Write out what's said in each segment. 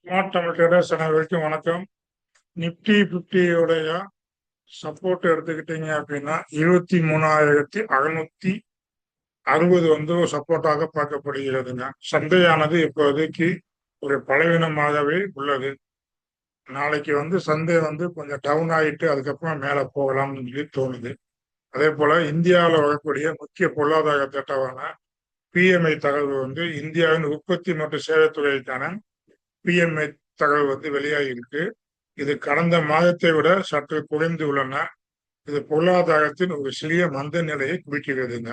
Smart Tamil traders அனைவருக்கும் வணக்கம். நிப்டி 50 உடைய சப்போர்ட் எடுத்துக்கிட்டீங்க அப்படின்னா 23,660 வந்து சப்போர்ட்டாக பார்க்கப்படுகிறதுங்க. சந்தையானது இப்போதைக்கு ஒரு பலவீனமாகவே உள்ளது. நாளைக்கு வந்து சந்தை வந்து கொஞ்சம் டவுன் ஆகிட்டு அதுக்கப்புறம் மேலே போகலாம்னு சொல்லி தோணுது. அதே போல இந்தியாவில் வரக்கூடிய முக்கிய பொருளாதார திட்டமான பிஎம்ஐ தகவல் வந்து இந்தியாவின் உற்பத்தி மற்றும் சேவைத்துறைக்கான பிஎம்ஐ தகவல் வந்து வெளியாகி இருக்கு. இது கடந்த மாதத்தை விட சற்று குறைந்து உள்ளன. இது பொருளாதாரத்தின் ஒரு சிறிய மந்த நிலையை குறிக்கிறதுங்க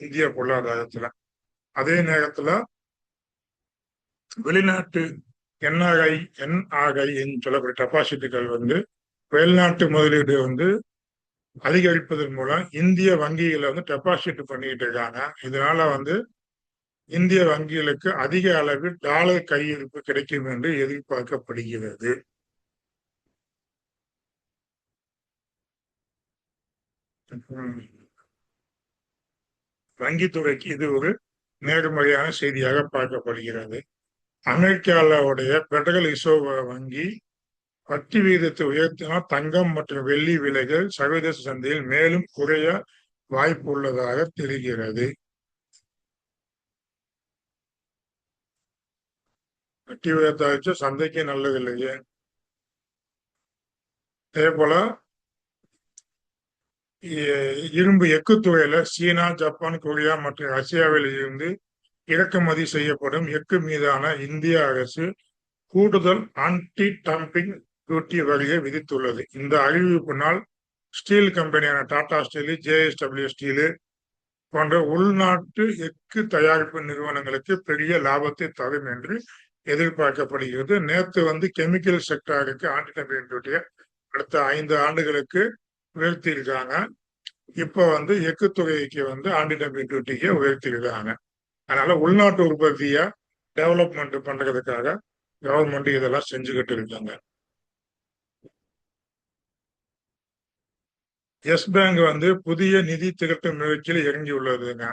இந்திய பொருளாதாரத்துல. அதே நேரத்துல வெளிநாட்டு என்ஆர்ஐ சொல்லக்கூடிய டெபாசிட்டுகள் வந்து வெளிநாட்டு முதலீடு வந்து அதிகரிப்பதன் மூலம் இந்திய வங்கிகளை வந்து டெபாசிட் பண்ணிட்டு இருக்காங்க. இதனால வந்து இந்திய வங்கிகளுக்கு அதிக அளவில் டாலர் கையிருப்பு கிடைக்கும் என்று எதிர்பார்க்கப்படுகிறது. வங்கித்துறைக்கு இது ஒரு நேர்மறையான செய்தியாக பார்க்கப்படுகிறது. அமெரிக்காவுடைய பெடரல் ரிசர்வ் வங்கி வட்டி வீதத்தை உயர்த்தினால் தங்கம் மற்றும் வெள்ளி விலைகள் சர்வதேச சந்தையில் மேலும் குறைய வாய்ப்பு உள்ளதாக தெரிகிறது. வட்டி வீதத்தை வச்சு சந்தைக்கு நல்லது இல்லையே. அதே போல இரும்பு எஃகுத்துறையில சீனா, ஜப்பான், கொரியா மற்றும் ரஷ்யாவில் இருந்து இறக்குமதி செய்யப்படும் எஃகு மீதான இந்திய அரசு கூடுதல் ஆன்டி டம்பிங் டியூட்டி வரியை விதித்துள்ளது. இந்த அறிவிப்பினால் ஸ்டீல் கம்பெனியான டாடா ஸ்டீல், ஜேஎஸ்டபிள்யூ ஸ்டீல் போன்ற உள்நாட்டு எஃகு தயாரிப்பு நிறுவனங்களுக்கு பெரிய லாபத்தை தரும் என்று எதிர்பார்க்கப்படுகிறது. நேற்று வந்து கெமிக்கல் செக்டாருக்கு ஆன்டி டம்பிங் டியூட்டியை அடுத்த 5 ஆண்டுகளுக்கு உயர்த்தியிருக்காங்க. இப்போ வந்து எஃகு துறைக்கு வந்து ஆன்டி டம்பிங் டியூட்டிக்கு உயர்த்தியிருக்காங்க. அதனால உள்நாட்டு உற்பத்தியை டெவலப்மெண்ட் பண்றதுக்காக கவர்மெண்ட் இதெல்லாம் செஞ்சுக்கிட்டு இருக்காங்க. எஸ் பேங்க் வந்து புதிய நிதி திரட்டு முயற்சியில் இறங்கி உள்ளதுங்க.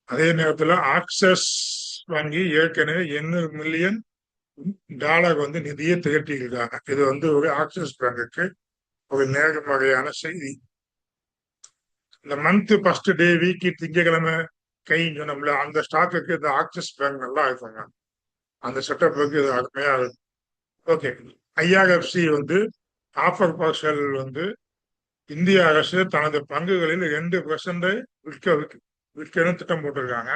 அதே நேரத்தில் ஆக்சஸ் வங்கி ஏற்கனவே 800 மில்லியன் டாலர் வந்து நிதியை திரட்டி இருக்காங்க. இது வந்து ஒரு ஆக்சிஸ் பேங்குக்கு ஒரு நேர்மறையான செய்தி. இந்த மந்த் ஃபர்ஸ்ட் டே வீக்கி திங்கக்கிழமை கைன்னு சொன்னோம்ல, அந்த ஸ்டாக்குக்கு இந்த ஆக்சிஸ் பேங்க் நல்லா இருக்குங்க. அந்த செட்டப்புக்கு இது அருமையா இருக்கு. ஓகே, ஐஆர்எஃப்சி வந்து ஆஃபர் பார்சல் வந்து இந்திய அரசு தனது பங்குகளில் 2% விற்கணும் திட்டம் போட்டிருக்காங்க.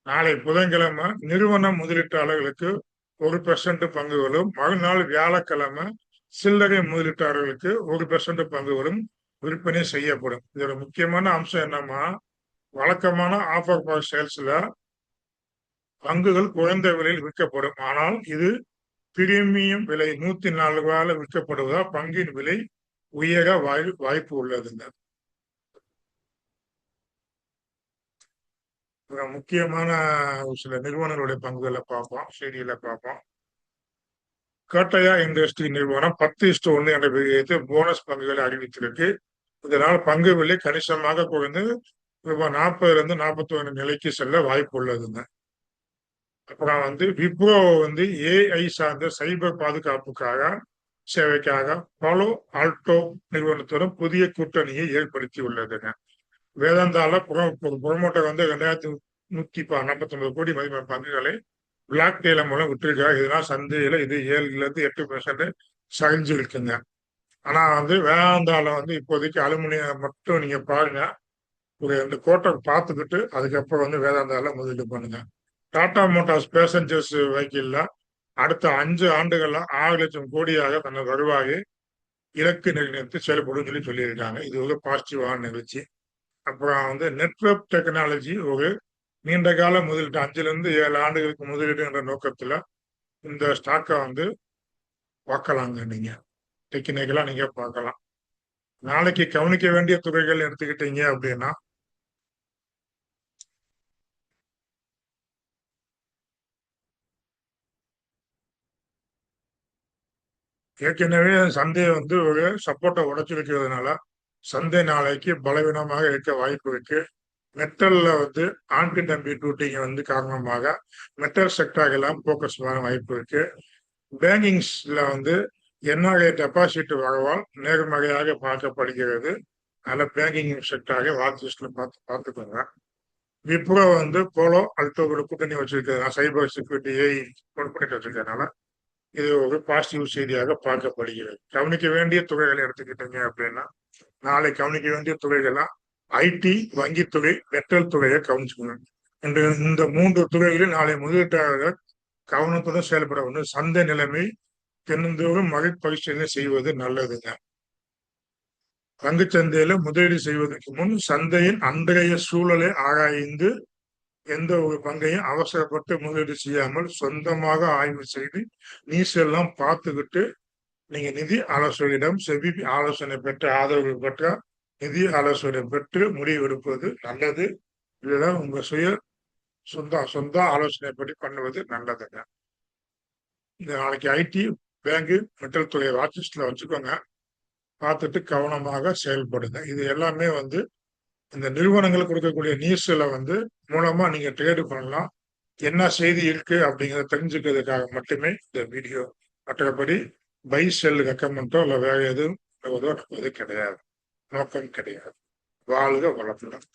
நாளை புதன்கிழமை நிறுவன முதலீட்டாளர்களுக்கு 1% பங்குகளும், மறுநாள் வியாழக்கிழமை சில்லறை முதலீட்டாளர்களுக்கு 1% பங்குகளும் விற்பனை செய்யப்படும். இதோட முக்கியமான அம்சம் என்னன்னா, வழக்கமான ஆஃபர் பார் சேல்ஸ்ல பங்குகள் குறைந்த விலையில் விற்கப்படும். ஆனால் இது பிரீமியம் விலை 104 ரூபாயில விற்கப்படுவதால் பங்கின் விலை உயர வாய்ப்பு உள்ளதுங்க. முக்கியமான சில நிறுவனங்களுடைய பங்குகளை பார்ப்போம், செய்தியில பார்ப்போம். கோட்டையா இண்டஸ்ட்ரி நிறுவனம் 10:1 என்ற விகிதத்தை போனஸ் பங்குகளை அறிவித்திருக்கு. இதனால் பங்கு விலை கணிசமாக குறைந்து ரூபாய் 40 41 நிலைக்கு செல்ல வாய்ப்பு உள்ளதுங்க. அப்புறம் வந்து விப்ரோ வந்து ஏஐ சார்ந்த சைபர் பாதுகாப்புக்காக சேவைக்காக பாலோ ஆல்டோ நிறுவனத்துடன் புதிய கூட்டணியை ஏற்படுத்தி உள்ளதுங்க. வேதாந்தால புறமோட்டர் வந்து 2149 கோடி மதிப்பு பங்குகளை பிளாக் டேல மூலம் விட்டுருக்காங்க. இதனால் சந்தையில இது 7-8% சரிஞ்சு இருக்குங்க. ஆனா வந்து வேதாந்தால வந்து இப்போதைக்கு அலுமினியம் மட்டும் நீங்க பாருங்க, ஒரு 2 கோட்டை பார்த்துக்கிட்டு அதுக்கப்புறம் வந்து வேதாந்தால முதலீடு பண்ணுங்க. டாடா மோட்டார்ஸ் பேசஞ்சர்ஸ் வெஹிக்கிள்ல அடுத்த 5 ஆண்டுகள்ல 6 லட்சம் கோடியாக தனது வருவாயை இலக்கு நிர்ணயித்து செயல்படும் சொல்லியிருக்காங்க. இது ஒரு பாசிட்டிவான நிகழ்ச்சி. அப்புறம் வந்து நெட்வொர்க் டெக்னாலஜி ஒரு நீண்ட கால முதலீடு 5-7 ஆண்டுகளுக்கு முதலீடு என்ற நோக்கத்துல இந்த ஸ்டாக்கை வந்து பார்க்கலாங்க. நீங்க டெக்னிக்கலா நீங்க பார்க்கலாம். நாளைக்கு கவனிக்க வேண்டிய துறைகள் எடுத்துக்கிட்டீங்க அப்படின்னா, ஏற்கனவே சந்தையை வந்து ஒரு சப்போர்ட்டை உடைச்சிருக்கிறதுனால சந்தை நாளைக்கு பலவீனமாக இருக்க வாய்ப்பு இருக்கு. மெட்டல்ல வந்து ஆன்டி டம்பிங் டியூட்டிங்க வந்து காரணமாக மெட்டல் செக்டார் எல்லாம் போக்கஸ் பண்ண வாய்ப்பு இருக்கு. பேங்கிங்ஸ்ல வந்து என்ஆர்ஐ டெபாசிட் வரவால் நேர்மறையாக பார்க்கப்படுகிறது. அதனால பேங்கிங் செக்டாரை வாட்ச் லிஸ்ட்ல பார்த்துக்கோங்க. விப்ரோ வந்து போலோ அல்டோவோட கூட்டணி வச்சிருக்கிறதுனால சைபர் செக்யூரிட்டியை பண்ணிட்டு வச்சிருக்கிறதுனால இது ஒரு பாசிட்டிவ் செய்தியாக பார்க்கப்படுகிறது. கவனிக்க வேண்டிய துறைகளை எடுத்துக்கிட்டீங்க அப்படின்னா நாளை கவனிக்க வேண்டிய துறைகள்லாம் ஐடி, வங்கித்துறை, மெட்டல் துறையை கவனிச்சுக்கணும். இந்த 3 துறைகளில் நாளை முதலீட்டாளர்கள் கவனத்துடன் செயல்பட வேண்டும். சந்தை நிலைமை தினந்தோறும் மறுபரிசீலனை செய்வது நல்லதுங்க. பங்குச்சந்தையில முதலீடு செய்வதற்கு முன் சந்தையின் அன்றைய சூழலை ஆராய்ந்து எந்த ஒரு பங்கையும் அவசரப்பட்டு முதலீடு செய்யாமல் சொந்தமாக ஆய்வு செய்து நியூஸ் எல்லாம் பார்த்துக்கிட்டு நீங்க நிதி ஆலோசகரிடம் செபி ஆலோசனை பெற்று ஆதரவு பெற்ற நிதி ஆலோசனை பெற்று முடிவு எடுப்பது நல்லது. இதுதான் உங்க சொந்த ஆலோசனை படி பண்ணுவது நல்லதுங்க. இந்த நாளைக்கு ஐடி, பேங்கு, மெட்டல் துறை வாட்சிஸ்ட்ல வச்சுக்கோங்க. பார்த்துட்டு கவனமாக செயல்படுங்க. இது எல்லாமே வந்து இந்த நிறுவனங்களுக்கு கொடுக்கக்கூடிய நியூஸ்ல வந்து மூலமா நீங்க ட்ரேடு பண்ணலாம். என்ன செய்தி இருக்கு அப்படிங்கிறத தெரிஞ்சுக்கிறதுக்காக மட்டுமே இந்த வீடியோ. மற்றபடி பை செல் ரெக்கமெண்டோ இல்லை வேற எதுவும் கிடையாது, நோக்கம் கிடையாது. வாழ்க வளத்துடன்.